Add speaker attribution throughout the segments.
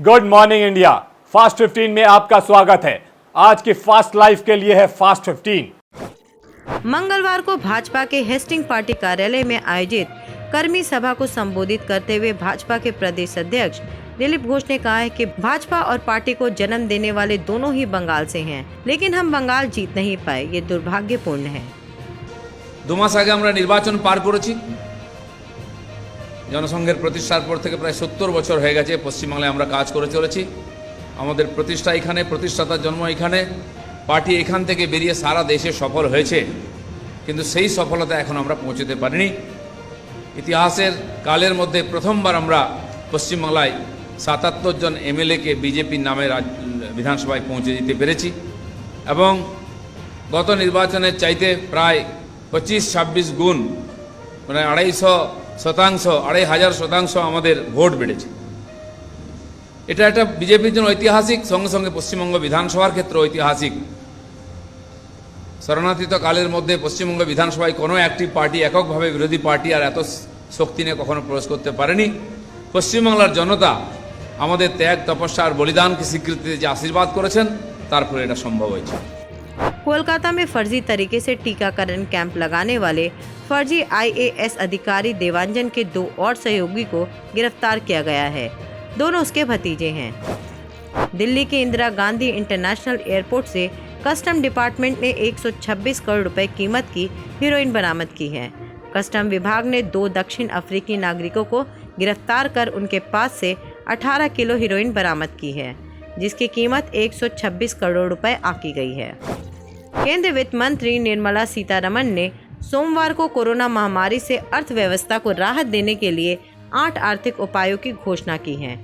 Speaker 1: Good morning India. Fast 15 में आपका स्वागत है। आज की फास्ट लाइफ के लिए है फास्ट 15।
Speaker 2: मंगलवार को भाजपा के हेस्टिंग पार्टी कार्यालय में आयोजित कर्मी सभा को संबोधित करते हुए भाजपा के प्रदेश अध्यक्ष दिलीप घोष ने कहा है कि भाजपा और पार्टी को जन्म देने वाले दोनों ही बंगाल से हैं, लेकिन हम बंगाल जीत नहीं पाए, ये दुर्भाग्यपूर्ण है।
Speaker 3: 2 মাস আগে আমরা নির্বাচন পার করেছি। জনসংঘের প্রতিষ্ঠার পর থেকে প্রায় 70 বছর হয়ে গেছে পশ্চিমবাংলায় আমরা কাজ করে চলেছি। আমাদের প্রতিষ্ঠা এখানে, প্রতিষ্ঠাতার জন্ম এখানে, পার্টি এখান থেকে বেরিয়ে সারা দেশে সফল হয়েছে, কিন্তু সেই সফলতা এখন আমরা পৌঁছতে পারিনি। ইতিহাসের কালের মধ্যে প্রথমবার আমরা পশ্চিমবাংলায় 77 জন এমএলএকে বিজেপির নামে বিধানসভায় পৌঁছে দিতে পেরেছি এবং গত নির্বাচনের চাইতে প্রায় 25-26 গুণ মানে 250% আমাদের ভোট বেড়েছে। এটা একটা বিজেপির জন্য ঐতিহাসিক, সঙ্গে সঙ্গে পশ্চিমবঙ্গ বিধানসভার ক্ষেত্রে ঐতিহাসিক। শরণার্থিত কালের মধ্যে পশ্চিমবঙ্গ বিধানসভায় কোনো একটি পার্টি এককভাবে বিরোধী পার্টি আর এত শক্তি নিয়ে কখনো প্রবেশ করতে পারেনি। পশ্চিমবাংলার জনতা আমাদের ত্যাগ, তপস্যা আর বলিদানকে স্বীকৃতি যে আশীর্বাদ করেছেন, তার ফলে এটা সম্ভব হয়েছে।
Speaker 2: कोलकाता में फर्जी तरीके से टीकाकरण कैंप लगाने वाले फर्जी IAS अधिकारी देवांजन के 2 और सहयोगी को गिरफ्तार किया गया है। दोनों उसके भतीजे हैं। दिल्ली के इंदिरा गांधी इंटरनेशनल एयरपोर्ट से कस्टम डिपार्टमेंट ने 126 करोड़ रुपए कीमत की हीरोइन बरामद की है। कस्टम विभाग ने 2 दक्षिण अफ्रीकी नागरिकों को गिरफ्तार कर उनके पास से 18 किलो हीरोइन बरामद की है, जिसकी कीमत 126 करोड़ रुपए आंकी गई है। केंद्रीय वित्त मंत्री निर्मला सीतारमण ने सोमवार को कोरोना महामारी से अर्थव्यवस्था को राहत देने के लिए 8 आर्थिक उपायों की घोषणा की है।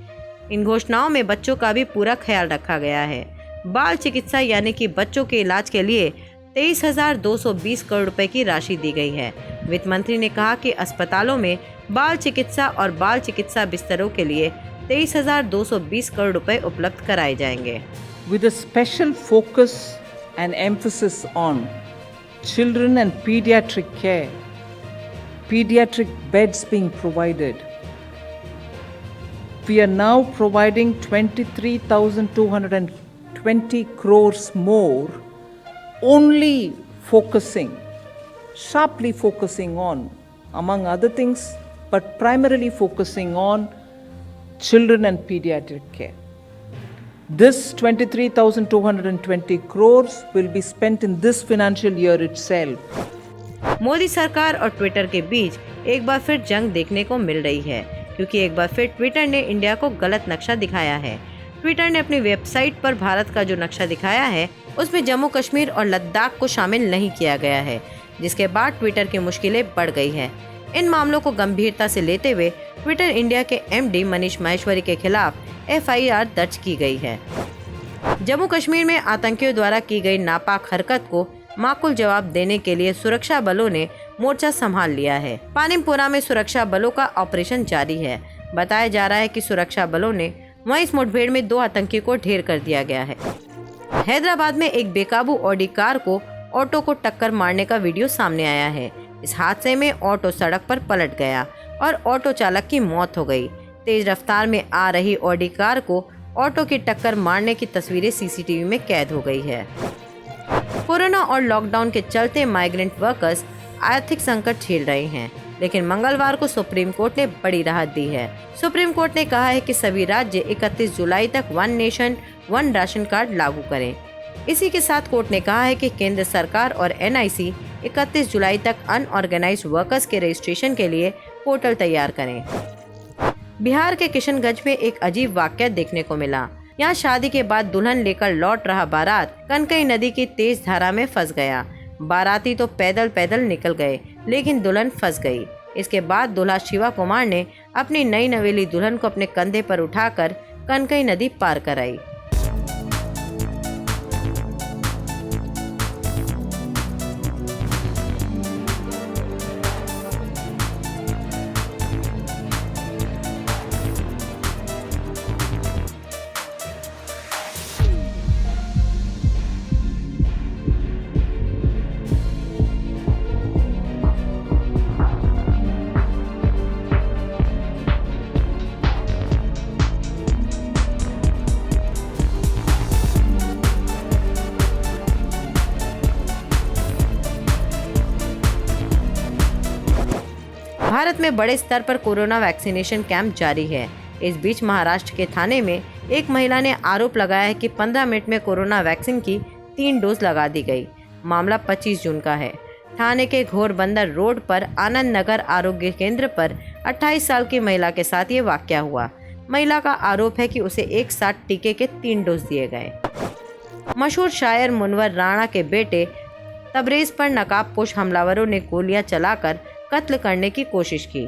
Speaker 2: इन घोषणाओं में बच्चों का भी पूरा ख्याल रखा गया है। बाल चिकित्सा यानी कि बच्चों के इलाज के लिए 23,220 करोड़ रुपए की राशि दी गई है। वित्त मंत्री ने कहा कि अस्पतालों में बाल चिकित्सा और बाल चिकित्सा बिस्तरों के लिए 23,220 करोड़ रुपए उपलब्ध कराए जाएंगे।
Speaker 4: With a special focus and emphasis on children and pediatric care, pediatric beds being provided, we are now providing 23,220 crores more, only sharply focusing on, among other things, but primarily focusing on children and pediatric care. This 23,220 crores will be spent in this financial year itself.
Speaker 2: Modi सरकार और Twitter के बीच एक बार फिर जंग देखने को मिल रही है, क्योंकि एक बार फिर ट्विटर ने इंडिया को गलत नक्शा दिखाया है। ट्विटर ने अपनी वेबसाइट पर भारत का जो नक्शा दिखाया है, उसमें जम्मू कश्मीर और लद्दाख को शामिल नहीं किया गया है, जिसके बाद ट्विटर की मुश्किलें बढ़ गई है। इन मामलों को गंभीरता से लेते हुए ट्विटर इंडिया के MD मनीष माहेश्वरी के खिलाफ FIR दर्ज की गई है। जम्मू कश्मीर में आतंकियों द्वारा की गई नापाक हरकत को माकूल जवाब देने के लिए सुरक्षा बलों ने मोर्चा संभाल लिया है। पानीमपुरा में सुरक्षा बलों का ऑपरेशन जारी है। बताया जा रहा है कि सुरक्षा बलों ने वहीं इस मुठभेड़ में 2 आतंकियों को ढेर कर दिया गया है। हैदराबाद में एक बेकाबू ऑडी कार को ऑटो को टक्कर मारने का वीडियो सामने आया है। इस हादसे में ऑटो सड़क पर पलट गया और ऑटो चालक की मौत हो गई। तेज रफ्तार में आ रही ऑडी कार को ऑटो की टक्कर मारने की तस्वीरें CCTV में कैद हो गई है। कोरोना और लॉकडाउन के चलते माइग्रेंट वर्कर्स आर्थिक संकट झेल रहे हैं, लेकिन मंगलवार को सुप्रीम कोर्ट ने बड़ी राहत दी है। सुप्रीम कोर्ट ने कहा है कि सभी राज्य 31 जुलाई तक 1 नेशन 1 राशन कार्ड लागू करें। इसी के साथ कोर्ट ने कहा है कि केंद्र सरकार और NIC 31 जुलाई तक अनऑर्गेनाइज्ड वर्कर्स के रजिस्ट्रेशन के लिए पोर्टल तैयार करें। बिहार के किशनगंज में एक अजीब वाकया देखने को मिला। यहाँ शादी के बाद दुल्हन लेकर लौट रहा बारात कनकई नदी की तेज धारा में फंस गया। बाराती तो पैदल पैदल निकल गए, लेकिन दुल्हन फंस गई। इसके बाद दूल्हा शिवा कुमार ने अपनी नई नवेली दुल्हन को अपने कंधे पर उठाकर कनकई नदी पार कराई। भारत में बड़े स्तर पर कोरोना वैक्सीनेशन कैंप जारी है। इस बीच महाराष्ट्र के थाने में एक महिला ने आरोप लगाया है कि 15 मिनट में कोरोना वैक्सीन की 3 डोज लगा दी गई। मामला 25 जून का है। ठाणे के घोरबंदर रोड पर आनंद नगर आरोग्य केंद्र पर 28 साल की महिला के साथ ये वाकया हुआ। महिला का आरोप है कि उसे एक साथ टीके के 3 डोज दिए गए। मशहूर शायर मुनव्वर राणा के बेटे तबरेज पर नकाबपोश हमलावरों ने गोलियां चलाकर कत्ल करने की कोशिश की।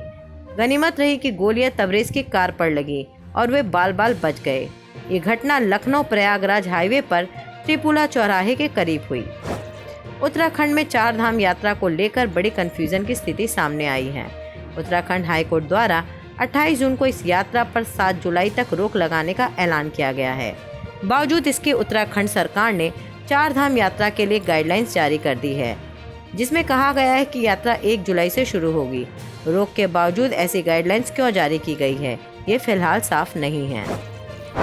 Speaker 2: गनीमत रही कि गोलियां तबरेज की कार पर लगी और वे बाल बाल बच गए। ये घटना लखनऊ प्रयागराज हाईवे पर त्रिपुला चौराहे के करीब हुई। उत्तराखंड में 4 धाम यात्रा को लेकर बड़ी कंफ्यूजन की स्थिति सामने आई है। उत्तराखंड हाईकोर्ट द्वारा 28 जून को इस यात्रा पर 7 जुलाई तक रोक लगाने का ऐलान किया गया है। बावजूद इसके उत्तराखंड सरकार ने 4 धाम यात्रा के लिए गाइडलाइंस जारी कर दी है, जिसमें कहा गया है कि यात्रा 1 जुलाई से शुरू होगी। रोक के बावजूद ऐसी गाइडलाइंस क्यों जारी की गई है, ये फिलहाल साफ नहीं है।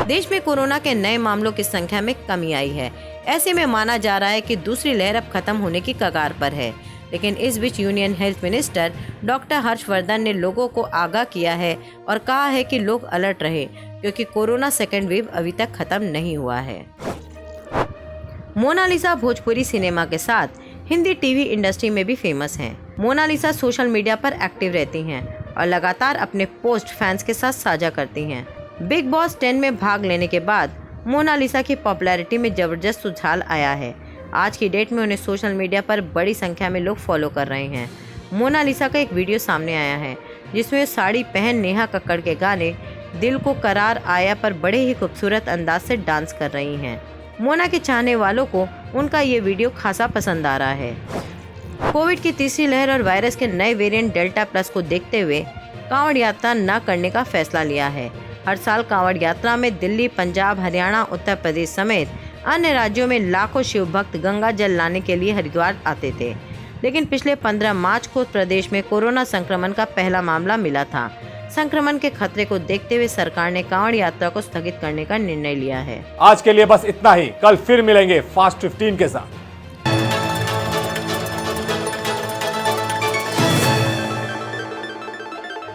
Speaker 2: देश में कोरोना के नए मामलों की संख्या में कमी आई है। ऐसे में माना जा रहा है कि दूसरी लहर अब खत्म होने की कगार पर है। लेकिन इस बीच union health minister doctor Harshvardhan ने लोगों को आगाह किया है और कहा है कि लोग अलर्ट रहे, क्योंकि कोरोना सेकेंड वेव अभी तक खत्म नहीं हुआ है। मोनालिसा भोजपुरी सिनेमा के साथ हिंदी टीवी इंडस्ट्री में भी फेमस हैं। मोनालिसा सोशल मीडिया पर एक्टिव रहती हैं और लगातार अपने पोस्ट फैंस के साथ साझा करती हैं। बिग बॉस 10 में भाग लेने के बाद मोनालिसा की पॉपुलैरिटी में जबरदस्त उछाल आया है। आज की डेट में उन्हें सोशल मीडिया पर बड़ी संख्या में लोग फॉलो कर रहे हैं। मोनालिसा का एक वीडियो सामने आया है जिसमें साड़ी पहन नेहा कक्कड़ के गाने दिल को करार आया पर बड़े ही खूबसूरत अंदाज से डांस कर रही हैं। मोना के चाहने वालों को उनका ये वीडियो खासा पसंद आ रहा है। कोविड की तीसरी लहर और वायरस के नए वेरिएंट डेल्टा प्लस को देखते हुए कांवड़ यात्रा न करने का फैसला लिया है। हर साल कांवड़ यात्रा में दिल्ली, पंजाब, हरियाणा, उत्तर प्रदेश समेत अन्य राज्यों में लाखों शिव भक्त गंगा जल लाने के लिए हरिद्वार आते थे। लेकिन पिछले 15 मार्च को प्रदेश में कोरोना संक्रमण का पहला मामला मिला था। संक्रमण के खतरे को देखते हुए सरकार ने कांवड़ यात्रा को स्थगित करने का निर्णय लिया है।
Speaker 1: आज के लिए बस इतना ही। कल फिर मिलेंगे फास्ट 15 के साथ।